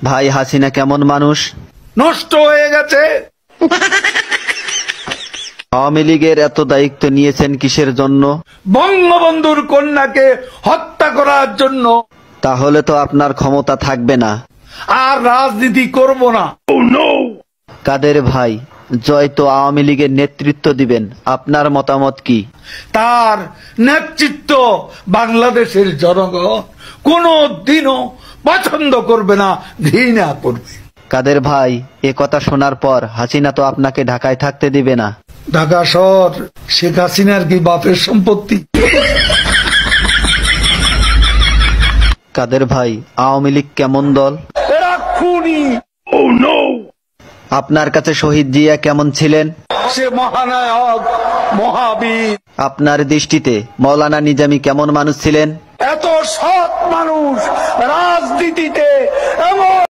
ভাই হাসিনা কেমন মানুষ? নষ্ট হয়ে গেছে। আওয়ামী লীগের এত দায়িত্ব নিয়েছেন কিসের জন্য? বঙ্গবন্ধুর কন্যাকে হত্যা করার জন্য। তাহলে তো আপনার ক্ষমতা থাকবে না। আর রাজনীতি করব না। কাদের ভাই, জয় তো আওয়ামী লীগের নেতৃত্ব দিবেন, আপনার মতামত কি? তার নেতৃত্ব বাংলাদেশের জনগণ কোনো দিনও পছন্দ করবে না, ঘৃণা করবে। কাদের ভাই, এ কথা শোনার পর হাসিনা তো আপনাকে ঢাকায় থাকতে দিবে না। ঢাকা শহর শেখ হাসিনার কি বাপের সম্পত্তি? কাদের ভাই, আওয়ামী লীগ কেমন দল? এরা খুনি। আপনার কাছে শহীদ জিয়া কেমন ছিলেন? সে মহানায়ক, মহাবীর। আপনার দৃষ্টিতে মৌলানা নিজামী কেমন মানুষ ছিলেন? এত সৎ মানুষ রাজনীতিতে